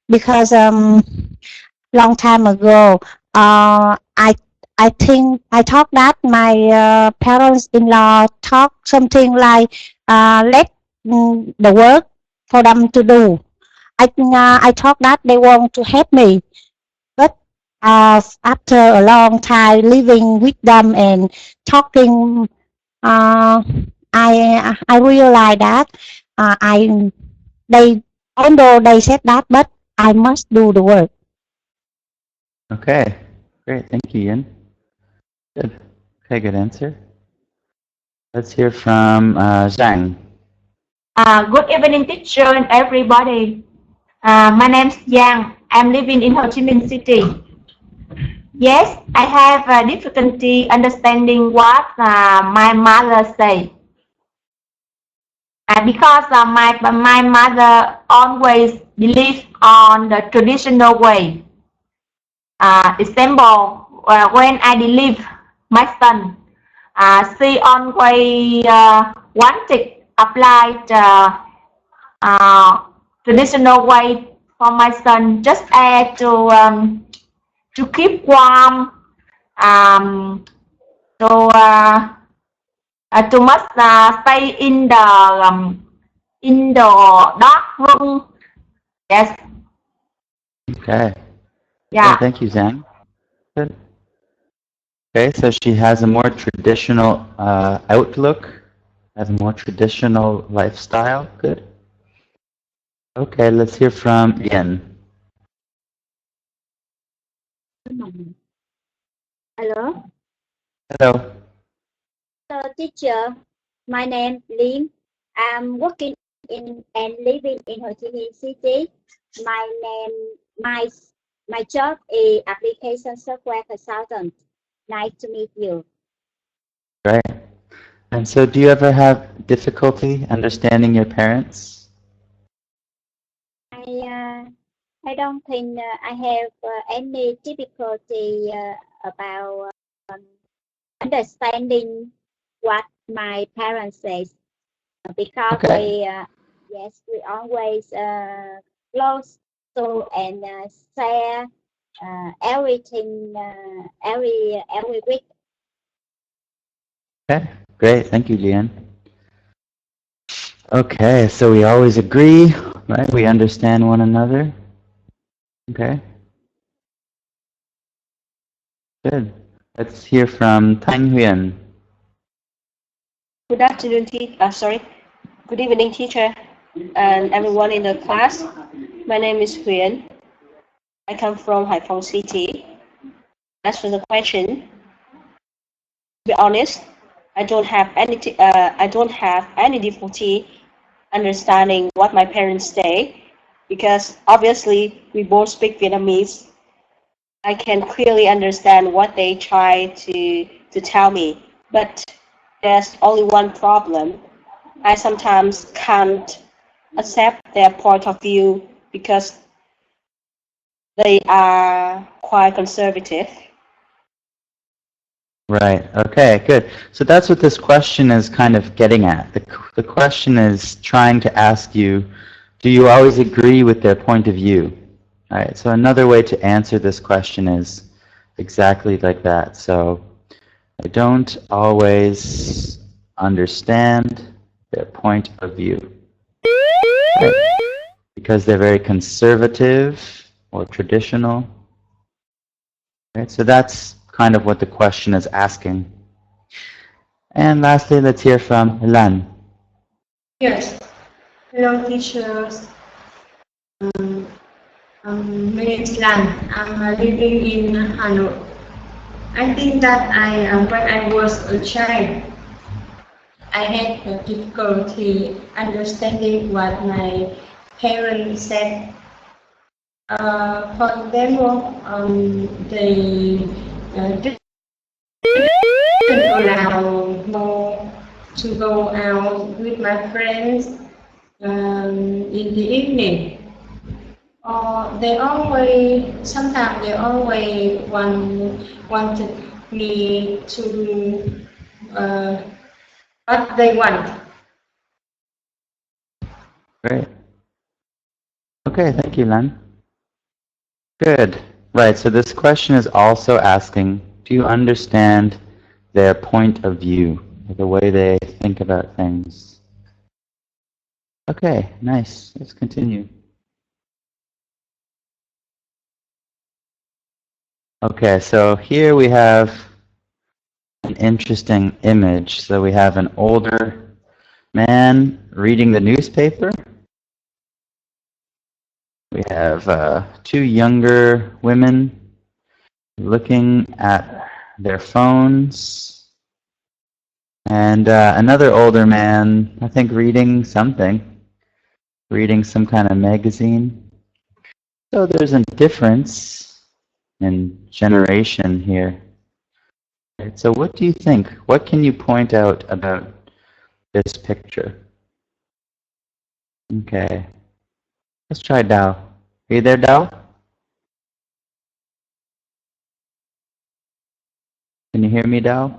because long time ago, I think I thought that my parents-in-law talk something like let the work for them to do. I thought that they want to help me, but after a long time living with them and talking, uh, I realized that I they although they said that, but I must do the work. Okay, great. Thank you, Yin. Good. Okay, good answer. Let's hear from Zhang. Good evening, teacher and everybody. My name is Yang. I'm living in Ho Chi Minh City. Yes, I have difficulty understanding what my mother say. Because my mother always believe on the traditional way. Example, when I deliver my son, she always wanted apply the traditional way for my son, just to keep warm, um, to must stay in the dark room. Yes. Okay. Yeah. Okay, thank you, Zhang. Good. Okay, so she has a more traditional outlook, has a more traditional lifestyle. Good. Okay, let's hear from Yin. Hello. Hello. Hello, teacher. My name Lin. I'm working in and living in Ho Chi Minh City. My name, my my job is application software consultant. Nice to meet you. Great. And so do you ever have difficulty understanding your parents? I don't think I have any difficulty about understanding what my parents say because Okay. yes, we always close to and share everything every week. Okay, great. Thank you, Lian. Okay, so we always agree, right? We understand one another. Okay, good. Let's hear from Thanh Huyên. Good afternoon, Good evening, teacher, and everyone in the class. My name is Huyền. I come from Haiphong City. As for the question, to be honest, I don't have any difficulty understanding what my parents say because obviously we both speak Vietnamese. I can clearly understand what they try to tell me, but there's only one problem. I sometimes can't accept their point of view because they are quite conservative. Right, okay, good. So that's what this question is kind of getting at. The question is trying to ask you, do you always agree with their point of view? All right, so another way to answer this question is exactly like that. So I don't always understand their point of view. Right? Because they're very conservative or traditional. Right? So that's kind of what the question is asking. And lastly, let's hear from Lan. Yes. Hello, teachers. Um, my name is Lan. I'm living in Hanoi. I think that when I was a child, I had a difficulty understanding what my parents said. For example, they didn't allow more to go out with my friends in the evening. Sometimes they always wanted me to do what they want. Great. Okay, thank you, Lan. Good. Right, so this question is also asking, do you understand their point of view, the way they think about things? Okay, nice. Let's continue. Okay, so here we have an interesting image. So we have an older man reading the newspaper. We have two younger women looking at their phones. And another older man, I think, reading something, reading some kind of magazine. So there's a difference in generation here. Right, so what do you think? What can you point out about this picture? Okay. Let's try Dao. Are you there, Dao? Can you hear me, Dao?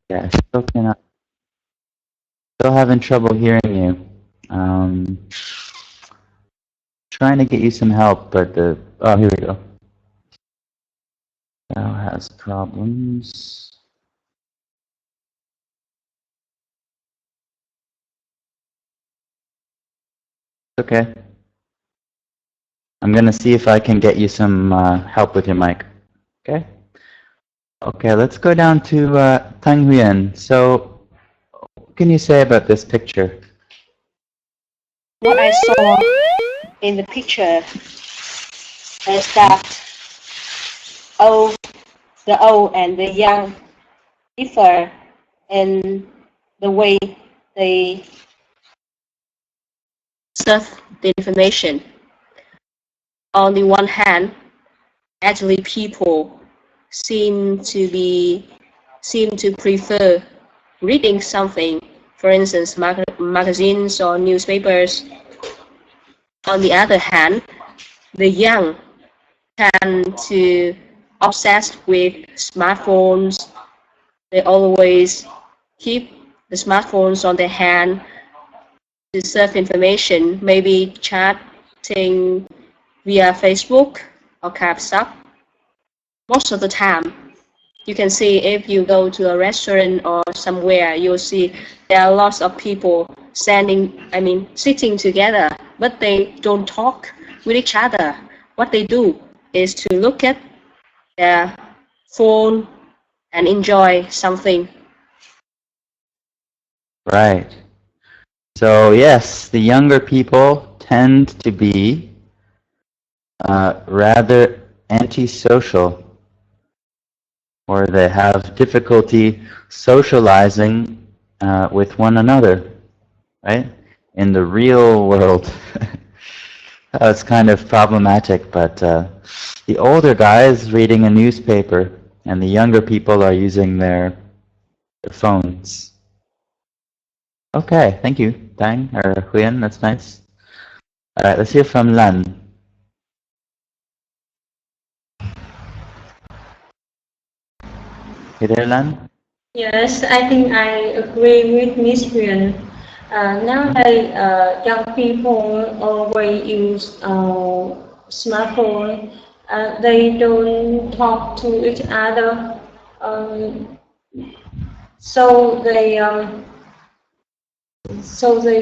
Yeah, still cannot. Still having trouble hearing you. Trying to get you some help, but oh, here we go. Dao has problems. Okay. I'm gonna see if I can get you some help with your mic. Okay. Okay, let's go down to Tang Huyen. So, what can you say about this picture? What I saw in the picture is that the old and the young differ in the way they serve the information. On the one hand, actually people seem to prefer reading something, for instance, magazines or newspapers. On the other hand, the young tend to obsess with smartphones. They always keep the smartphones on their hand to serve information, maybe chatting via Facebook or WhatsApp. Most of the time, you can see if you go to a restaurant or somewhere, you'll see there are lots of people sitting together, but they don't talk with each other. What they do is to look at their phone and enjoy something. Right. So yes, the younger people tend to be rather antisocial, or they have difficulty socializing with one another, right? In the real world, it's kind of problematic, but the older guys reading a newspaper and the younger people are using their phones. Okay, thank you, Tang or Huyen, that's nice. All right, let's hear from Lan. You there, Lan? Yes, I think I agree with Miss Huyền. Nowadays, young people always use smartphone. They don't talk to each other, so they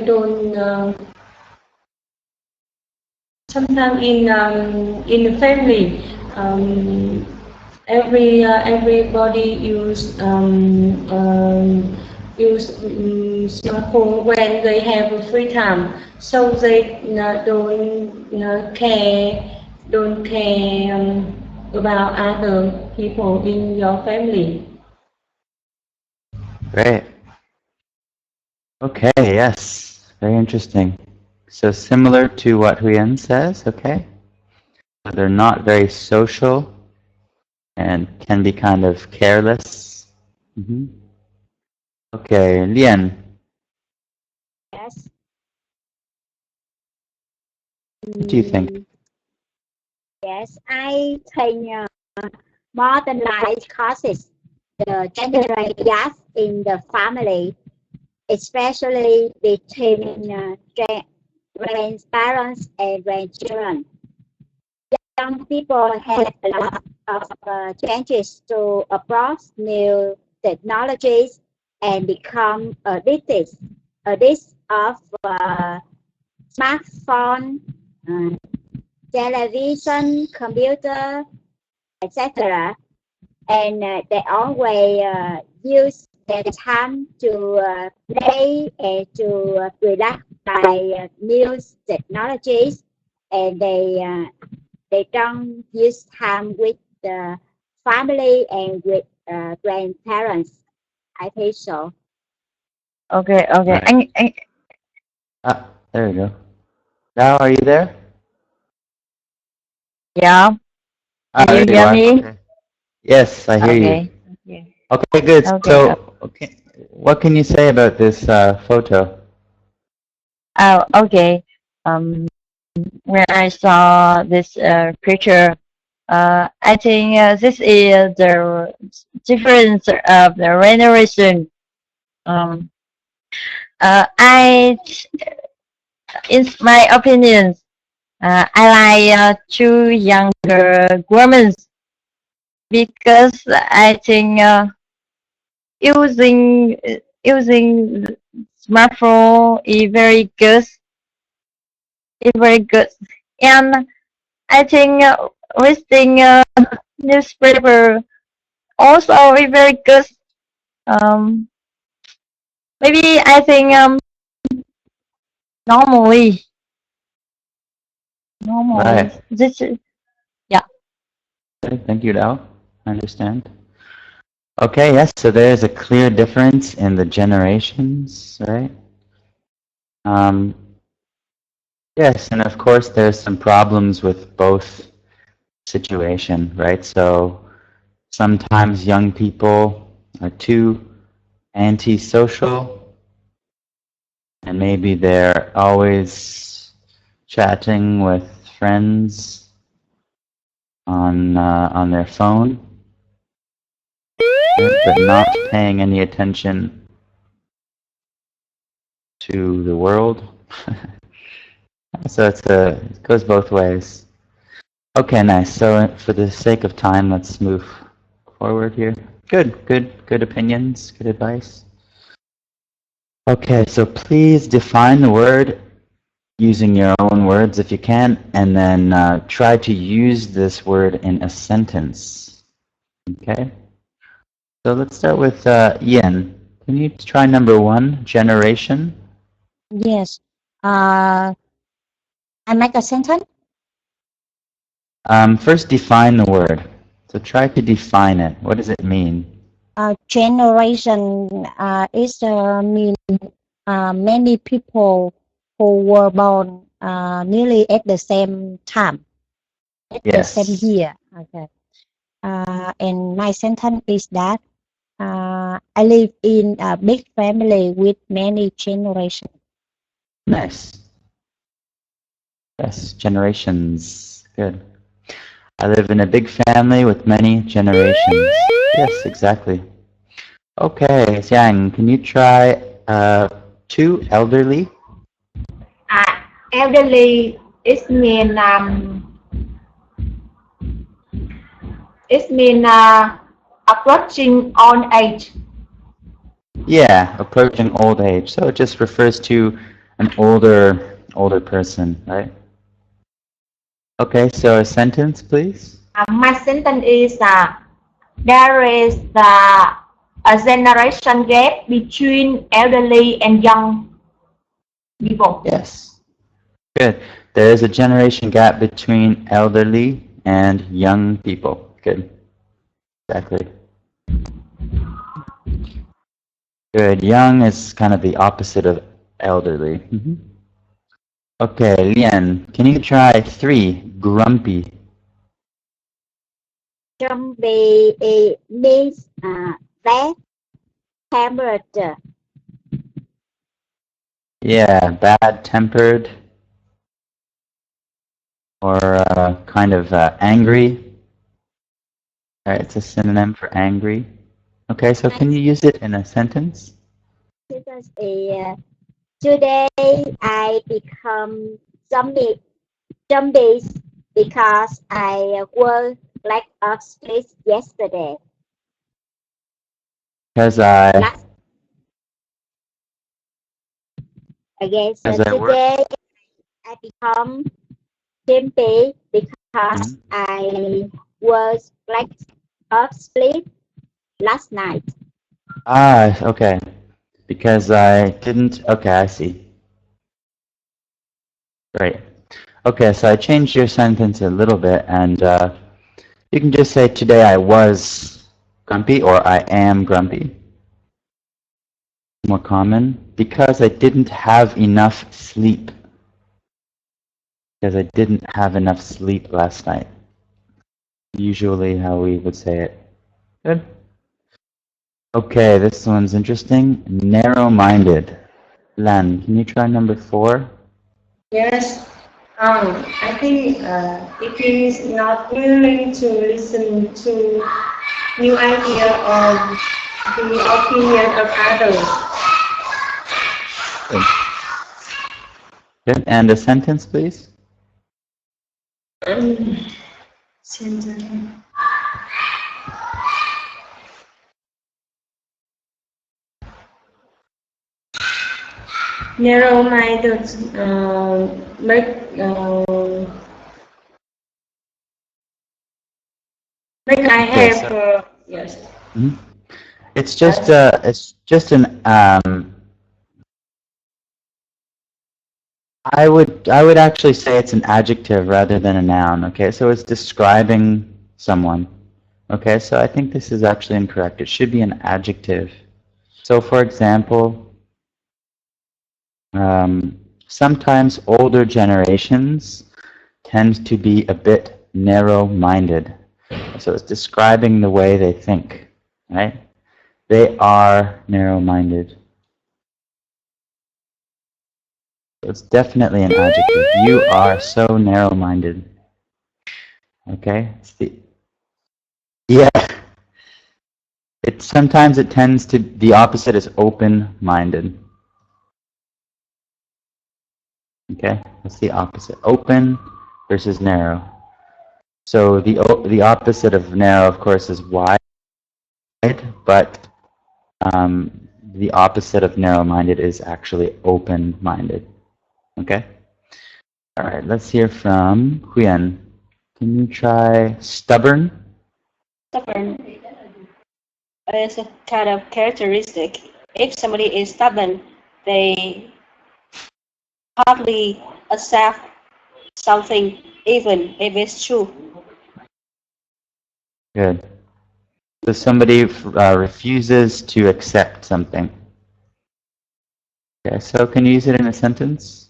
don't. Sometimes in the family, everybody use smartphone when they have free time, so they don't care about other people in your family. Great. Okay, yes, very interesting. So similar to what Huyen says, okay? They're not very social and can be kind of careless. Okay, Lian. Yes. What do you think? Yes, I think modern life causes the gender gap in the family, especially between grandparents and grandchildren. young people have a lot of chances to approach new technologies and become addicted of smartphone, television, computer, etc. And they always use their time to play and to relax by new technologies, and they don't use time with the family and with grandparents. I think so. Okay, okay. Right. Ah, there you go. Now, are you there? Yeah. Ah, Can you there you hear are. me? Okay. Yes, I hear you. Okay. Okay. Okay, good. Okay. So, okay, what can you say about this photo? Oh, okay. When I saw this picture, I think this is the difference of the generation. Um, I, in my opinion, I like two younger women because I think using using smartphone is very good. Is very good, and I think reading newspaper also is very good. Um, maybe I think normally Right. this is, yeah. Okay, thank you, Dao. I understand. Okay, yes, so there's a clear difference in the generations, right? Um, yes, and of course there's some problems with both situation, right? So sometimes young people are too antisocial, and maybe they're always chatting with friends on their phone, right? But not paying any attention to the world. So it goes both ways. Okay, nice. So for the sake of time, let's move forward here. Good opinions, good advice. Okay, so please define the word using your own words if you can, and then try to use this word in a sentence. Okay? So let's start with Ian. Can you try number 1, generation? Yes. I make a sentence. First, define the word. So try to define it. What does it mean? Generation is mean many people who were born nearly at the same time, at the same Yes. year. Okay. And my sentence is that I live in a big family with many generations. Nice. Yes, generations. Good. I live in a big family with many generations. Yes, exactly. Okay, Xiang, can you try 2, elderly? Elderly it mean approaching old age. Yeah, approaching old age. So it just refers to an older person, right? Okay, so a sentence, please. My sentence is there is a generation gap between elderly and young people. Yes. Good. There is a generation gap between elderly and young people. Good. Exactly. Good. Young is kind of the opposite of elderly. Okay, Lian, can you try 3, grumpy? Grumpy means bad tempered. Yeah, bad-tempered or kind of angry. Right, it's a synonym for angry. Okay, so can you use it in a sentence? Today I become zombies because I was lack of sleep yesterday. Because Last again, so As I work. today I become sleepy because Mhm. I was lack of sleep last night. Ah, okay. Because I didn't. Okay, I see. Right. Okay, so I changed your sentence a little bit, and you can just say today I was grumpy or I am grumpy. More common. Because I didn't have enough sleep. Because I didn't have enough sleep last night. Usually how we would say it. Good. Okay, this one's interesting. Narrow-minded. Lan, can you try number 4? Yes. I think it is not willing to listen to new idea or the opinion of others. Good. And a sentence, please. Sentence. Narrow-minded make I have yes. Mhm. It's just an I would actually say it's an adjective rather than a noun. Okay, so it's describing someone. Okay, so I think this is actually incorrect. It should be an adjective. So, for example, sometimes older generations tend to be a bit narrow-minded. So it's describing the way they think, right? They are narrow-minded. So it's definitely an adjective. You are so narrow-minded. Okay? Yeah. Sometimes it tends to, the opposite is open-minded. Okay? That's the opposite. Open versus narrow. So the opposite of narrow, of course, is wide, but the opposite of narrow-minded is actually open-minded. Okay? All right, let's hear from Huyen. Can you try stubborn? Stubborn is a kind of characteristic. If somebody is stubborn, they hardly accept something, even if it's true. Good. So somebody refuses to accept something. Okay, so can you use it in a sentence?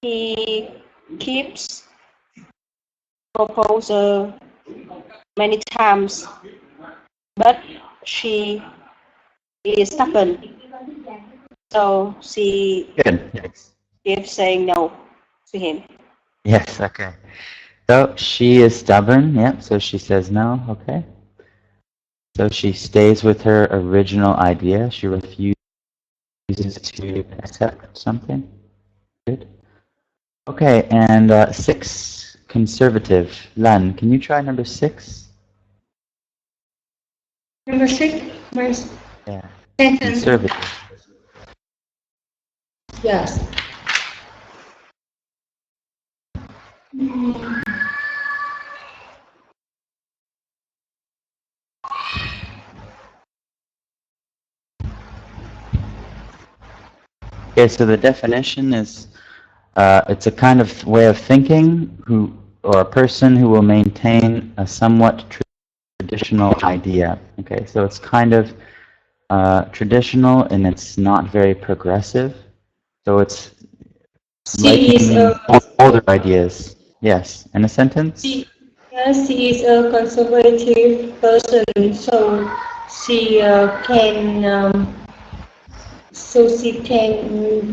He keeps proposal many times, but she is stubborn, so she Good. Yes. keeps saying no to him. Yes, okay. So she is stubborn, yep, so she says no, okay. So she stays with her original idea. She refuses to accept something. Good. Okay, and 6, conservative. Lan, can you try number 6? Number 6, my Yeah. sentence. Conservative. Yes. Okay, so the definition is it's a kind of way of thinking or a person who will maintain a somewhat traditional idea. Okay, so it's kind of traditional and it's not very progressive. So it's She is liking older ideas. Yes, in a sentence? she is a conservative person, so she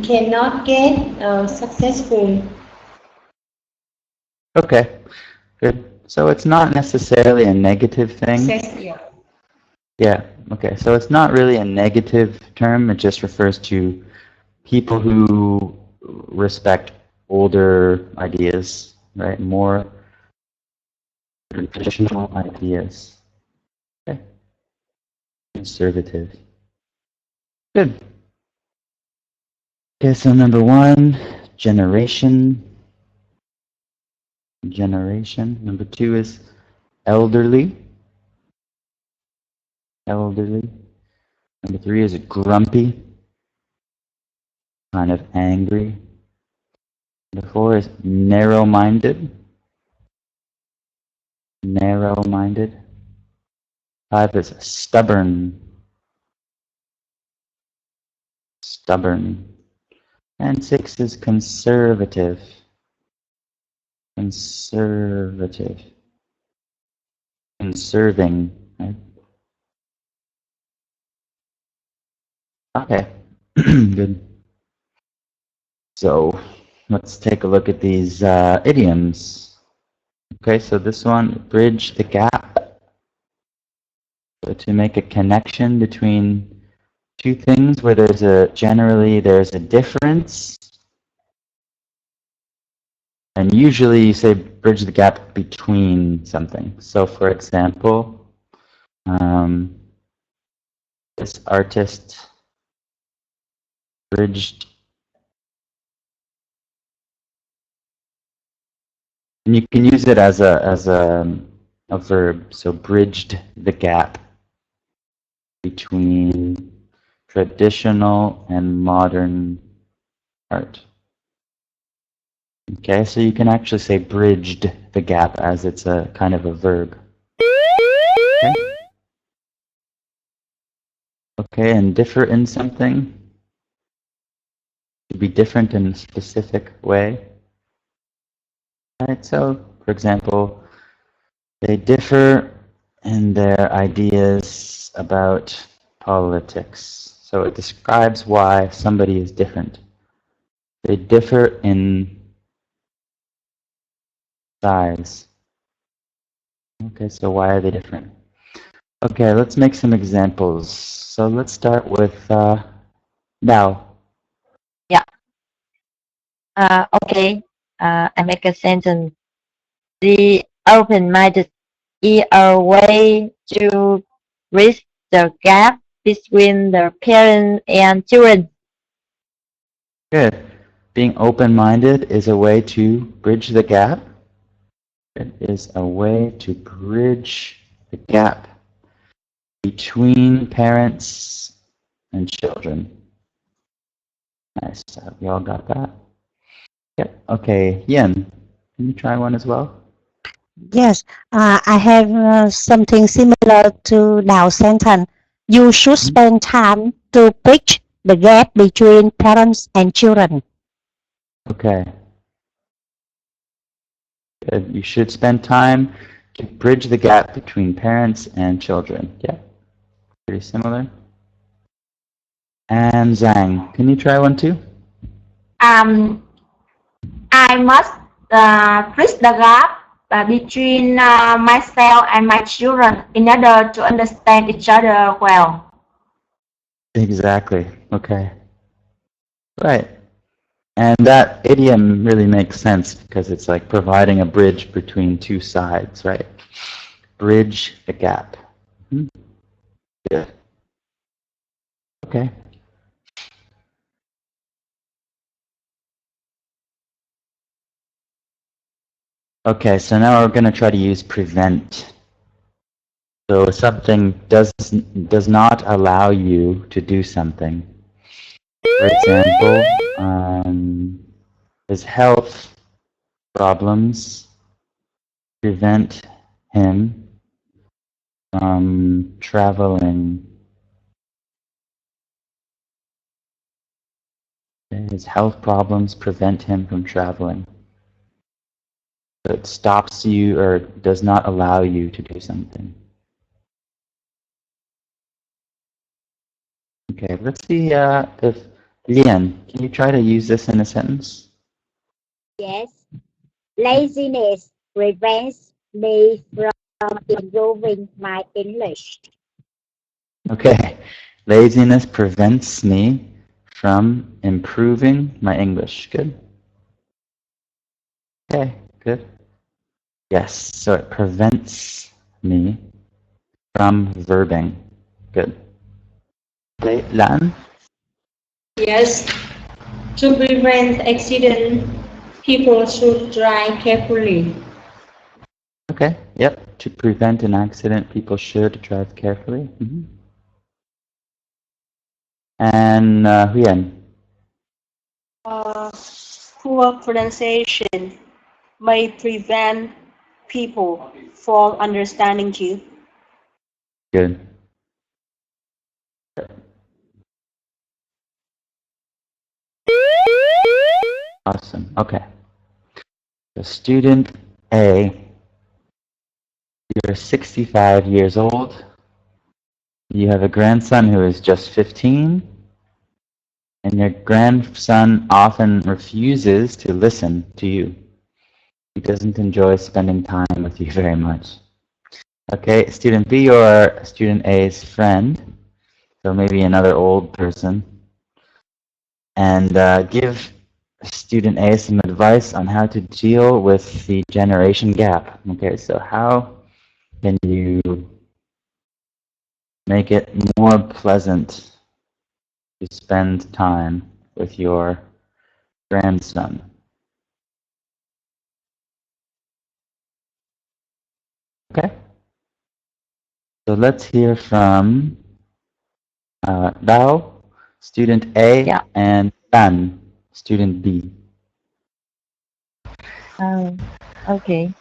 cannot get successful. Okay, good. So it's not necessarily a negative thing. Yeah. Yeah, okay. So it's not really a negative term. It just refers to people who respect older ideas. right? More traditional ideas. Okay. Conservative. Good. Okay, so number 1, generation. Generation. Number 2 is elderly. Elderly. Number 3 is grumpy. Kind of angry. Number 4 is narrow-minded. Narrow-minded. 5 is stubborn. Stubborn. And 6 is conservative. Conservative. Conserving. Right? Okay. Good. So let's take a look at these idioms. Okay, so this one, bridge the gap. So to make a connection between two things where generally there's a difference. And usually you say bridge the gap between something. So for example, this artist bridged. And you can use it as a verb. So bridged the gap between traditional and modern art. Okay, so you can actually say bridged the gap as it's a kind of a verb. Okay, okay, and differ in something. To be different in a specific way. Right, so, for example, they differ in their ideas about politics. So it describes why somebody is different. They differ in size. Okay, so why are they different? Okay, let's make some examples. So let's start with Dao. Okay. I make a sentence. The open-minded is a way to bridge the gap between the parents and children. Good. Being open-minded is a way to bridge the gap. It is a way to bridge the gap between parents and children. Nice. You all got that? Yep. Okay, Yen, can you try one as well? Yes, I have something similar to now sentence. You should spend time to bridge the gap between parents and children. Okay. Good. You should spend time to bridge the gap between parents and children. Yeah. Pretty similar. And Zhang, can you try one too? I must bridge the gap between myself and my children in order to understand each other well. Exactly. Okay. Right. And that idiom really makes sense because it's like providing a bridge between two sides, right? Bridge the gap. Good. Okay. Okay, so now we're going to try to use prevent. So something does not allow you to do something. For example, his health problems prevent him from traveling. His health problems prevent him from traveling. So it stops you or does not allow you to do something. Okay, let's see if Lian, can you try to use this in a sentence? Yes. Laziness prevents me from improving my English. Okay, laziness prevents me from improving my English. Good. Okay, Good. Yes, so it prevents me from verbing. Good. Okay, Lan? Yes. To prevent accident, people should drive carefully. Okay, yep. To prevent an accident, people should drive carefully. And Huyen? Poor pronunciation may prevent people from understanding you. Good. Awesome. Okay. So student A, you're 65 years old. You have a grandson who is just 15. And your grandson often refuses to listen to you. He doesn't enjoy spending time with you very much. Okay, student B or student A's friend, so maybe another old person, and give student A some advice on how to deal with the generation gap. Okay, so how can you make it more pleasant to spend time with your grandson? Okay. So let's hear from Dao, student A, Yeah. and Tan, student B. Okay.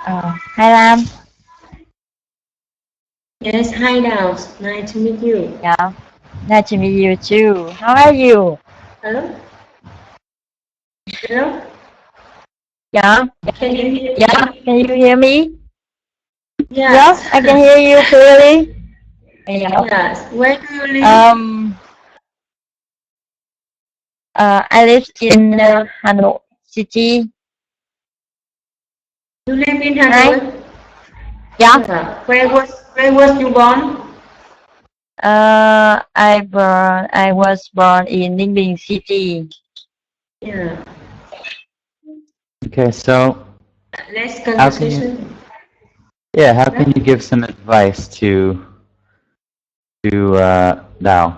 Hi Lam. Yes, hi now. Nice to meet you. Yeah. Nice to meet you too. How are you? Hello? Hello? Yeah. Can you hear me? Yeah. Can you hear me? Yes. Yes, I can hear you clearly. Yeah. Yes. Where do you live? I live in Hanoi City. You live in Hanoi? Yeah. Where was you born? I was born in Ninh City. Yeah. Okay, so Let's how can you, conversation. how can you give some advice to Dao?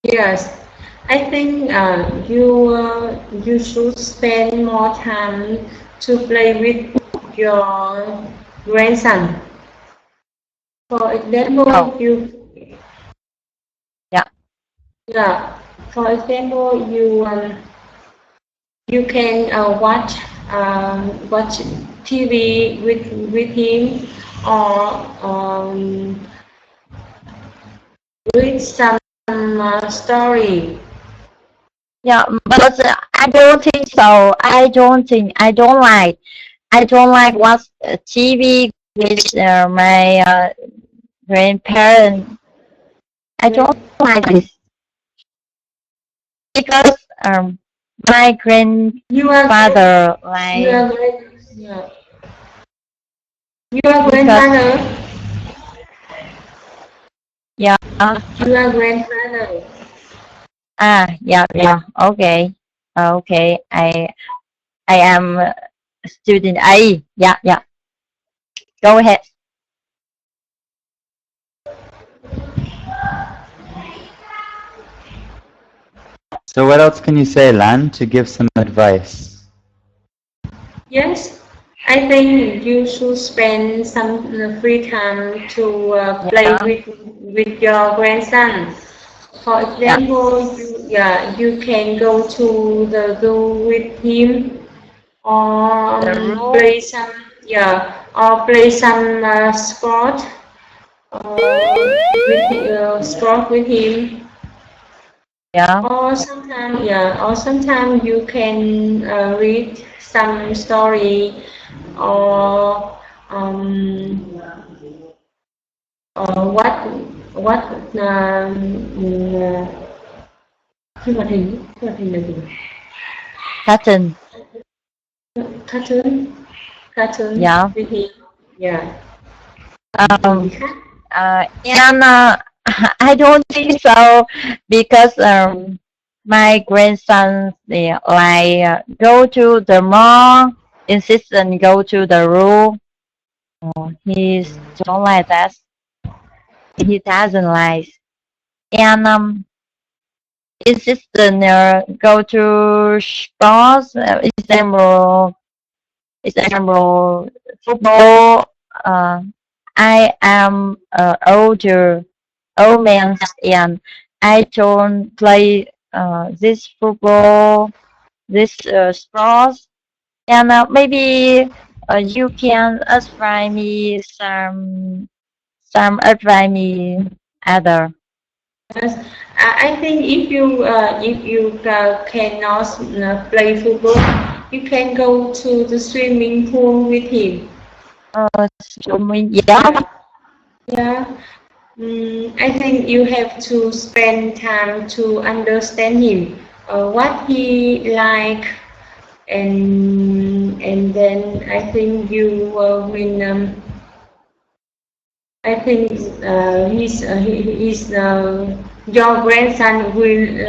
Yes. I think you should spend more time to play with your grandson. For example, Oh. Yeah. For example, you can watch TV with him or read some story. Yeah, but I don't think so. I don't like. I don't like watch TV with my grandparents. I don't like this because my You are grandfather you like are yeah. You are grandfather. yeah. You are grandfather. Yeah. Okay. Okay. I am student A. Yeah. Go ahead. So what else can you say, Lan, to give some advice? Yes, I think you should spend some free time to play with your grandson. For example, you can go to the zoo with him or play some sport with him. Yeah. Or sometimes you can read some story or what phim hoạt hình là gì? Cartoon. Cartoon Yeah. with him. Yeah. And I don't think so because my grandson they like go to the mall insistent go to the room. He don't like that. He doesn't like. And insistent go to sports. Example, football. I am old man, and I don't play this football, this sports. And maybe you can advise me some advise me other. Yes. I think if you cannot play football, you can go to the swimming pool with him. Yeah. Yeah. I think you have to spend time to understand him, what he like, and then I think you will. I think your grandson will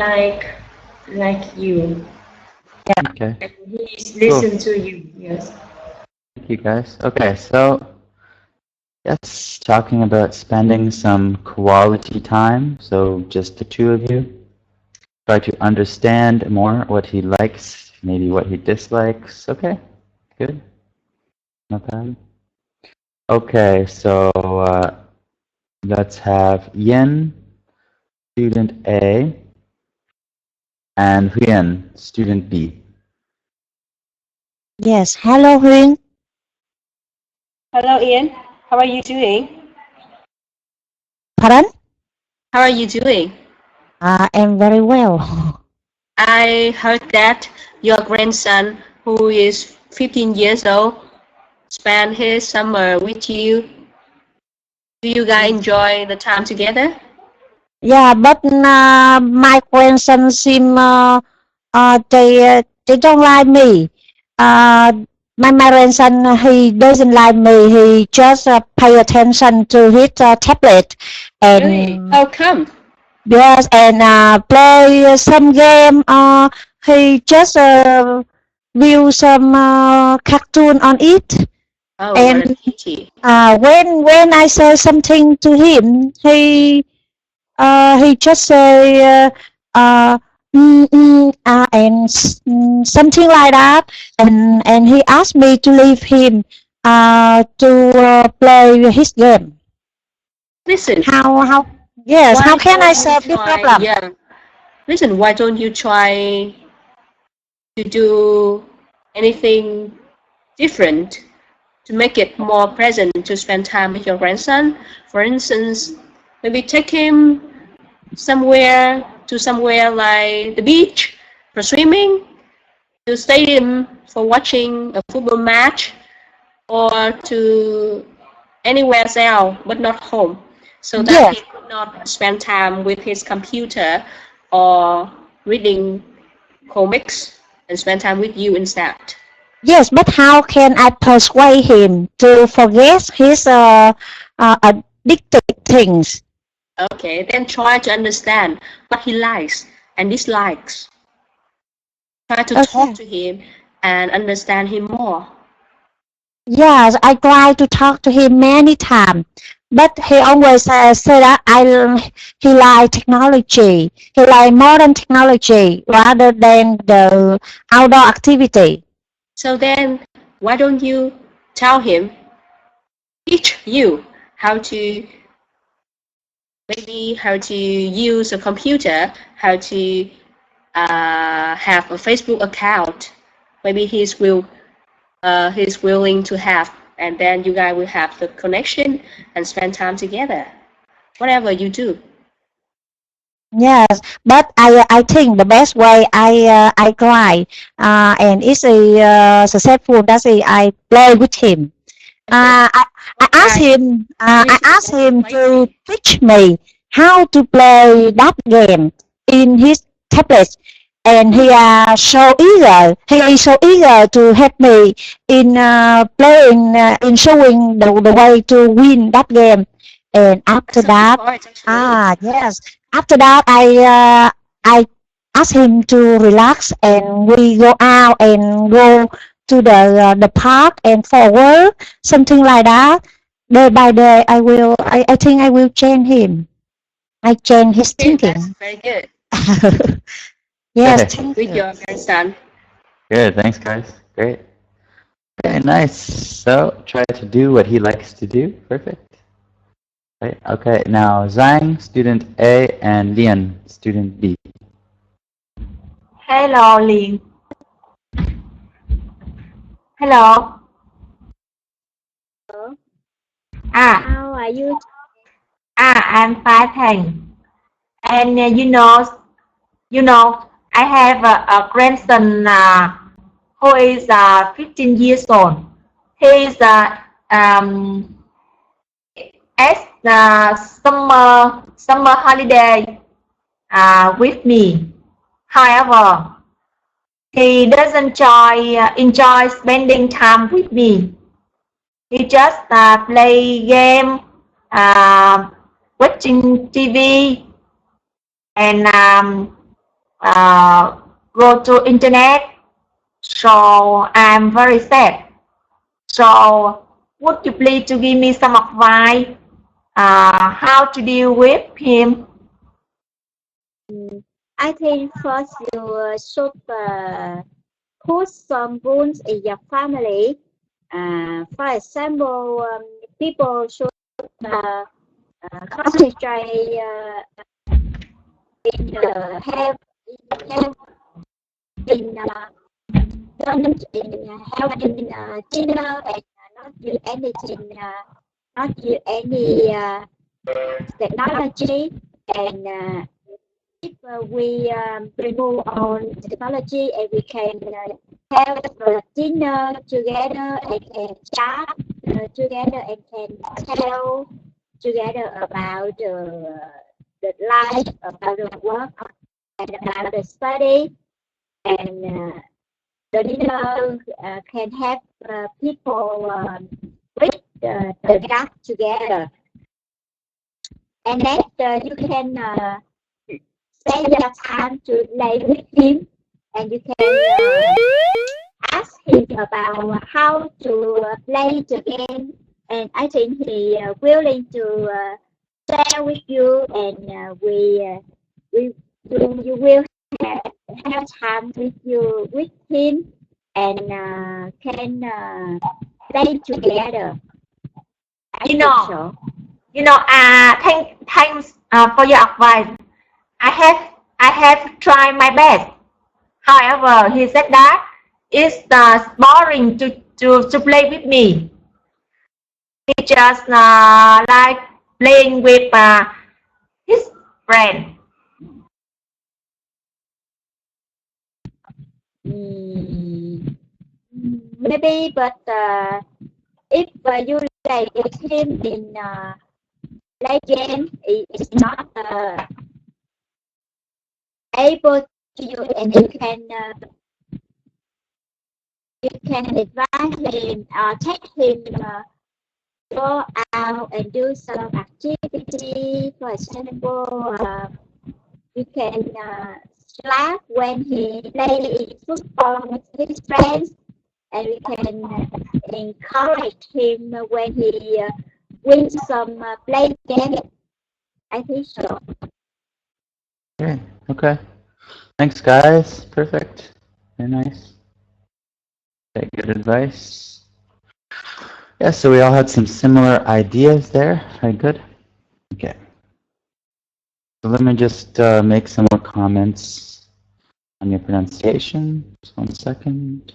like you. Yeah. Okay. And he listen to you. Yes. Thank you, guys. Okay, so yes, talking about spending some quality time. So just the two of you. Try to understand more what he likes, maybe what he dislikes. Okay, good. No problem. Okay, so let's have Yin, student A, and Huyen, student B. Yes, hello Huynh. Hello, Ian. How are you doing? Pardon? How are you doing? I am very well. I heard that your grandson, who is 15 years old, spent his summer with you. Do you guys enjoy the time together? Yeah, but my grandson seem they don't like me. My grandson he doesn't like me. He just pay attention to his tablet and Really? How come? yes, and play some game. He just view some cartoon on it. Oh, And what a pity. when I say something to him, he just say and something like that, and he asked me to leave him to play his game. Listen. How yes? How can I solve this problem? Yeah. Listen, why don't you try to do anything different to make it more present to spend time with your grandson? For instance, maybe take him somewhere like the beach for swimming, to stadium for watching a football match, or to anywhere else but not home, so that Yes. he could not spend time with his computer or reading comics and spend time with you instead. Yes, but how can I persuade him to forget his addicted things? Okay, then try to understand what he likes and dislikes. Try to talk to him and understand him more. Yes, I try to talk to him many times, but he always say that he like technology. He like modern technology rather than the outdoor activity. So then, why don't you tell him, teach you how to use a computer, how to have a Facebook account. Maybe he's willing to have, and then you guys will have the connection and spend time together. Whatever you do. Yes, but I think the best way I try and it's a successful. That's I play with him. I asked him to teach me how to play that game in his tablet, and he so eager. He is so eager to help me in playing, in showing the way to win that game. And after that, yes. After that, I asked him to relax, and we go out and go to the park and forward, something like that. Day by day, I think I will change him. I change his Okay, that's thinking. very good. Yes, Okay. thank With you. your grandson. Good. Thanks, guys. Great. Okay, nice. So try to do what he likes to do. Perfect. Right. Okay. Now Zhang, student A, and Lian, student B. Hello, Lin. Hello. Hello. Ah, How are you? I'm fine, thanks. And I have a grandson who is 15 years old. He is at the summer holiday with me. However, he doesn't enjoy spending time with me. He just play game, uh, watching TV, and go to internet. So I'm very sad. So would you please to give me some advice how to deal with him? I think first you should put some rules in your family. For example, people should concentrate in health, in don't in having dinner and not do anything, not do any technology, and if we remove all technology and we can have dinner together and can chat together and can tell together about the life, about the work, and about the study, and the dinner can have people read the gap together, and then you can spend your time to play with him, and you can ask him about how to play the game, and I think he willing to share with you, and you will have time with him, and can play together. I You think know, so. thanks for your advice. I have tried my best. However, he said that it's boring to play with me. He just like playing with his friend. Maybe, but if you play with him in play game, it's not able to you, and you can advise him, take him go out and do some activity. For example, you can laugh when he play football with his friends, and we can encourage him when he wins some play game. I think so. Okay. Okay. Thanks, guys. Perfect. Very nice. Okay, good advice. Yeah, so we all had some similar ideas there. Very good. Okay. So let me just make some more comments on your pronunciation. Just 1 second.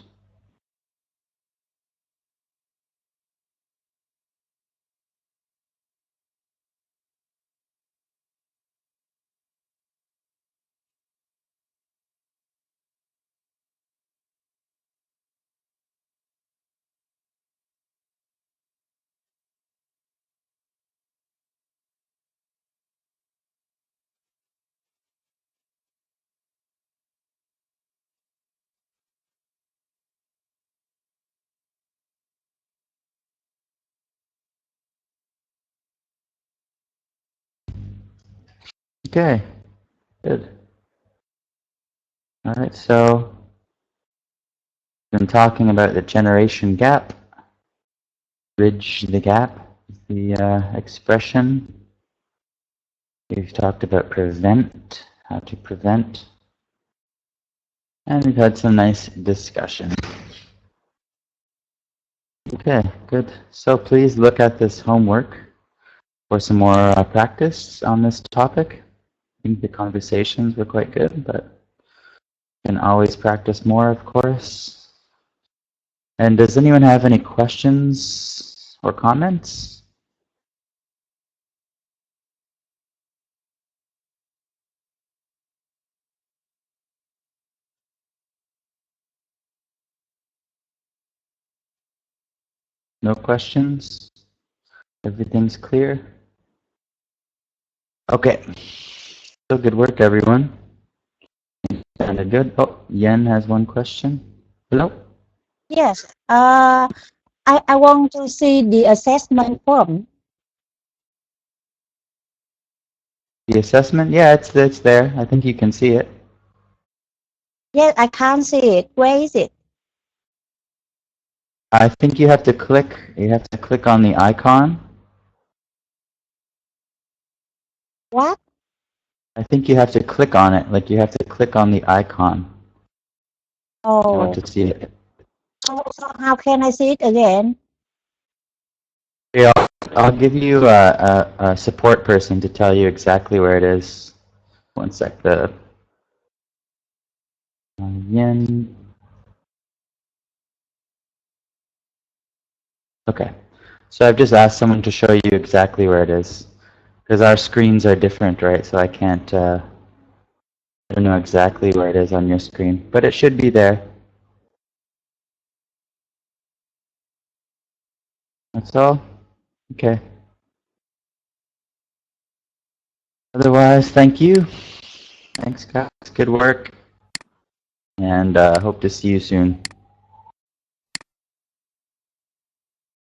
Okay, good. All right, so Been talking about the generation gap. Bridge the gap is the expression. We've talked about prevent, how to prevent. And we've had some nice discussion. Okay, good. So please look at this homework for some more practice on this topic. I think the conversations were quite good, but you can always practice more, of course. And does anyone have any questions or comments? No questions? Everything's clear? Okay. So good work, everyone. Kind of good. Oh, Yen has one question. Hello? Yes. I want to see the assessment form. The assessment? Yeah, it's there. I think you can see it. Yes, I can't see it. Where is it? I think you have to click on the icon. What? I think you have to click on it. Like you have to click on the icon. I Oh, want to see it. so how can I see it again? Yeah, I'll give you a support person to tell you exactly where it is. One sec. The Yen. Okay. So I've just asked someone to show you exactly where it is. Because our screens are different, right? So I can't, I don't know exactly where it is on your screen. But it should be there. That's all? Okay. Otherwise, thank you. Thanks, guys. Good work. And hope to see you soon.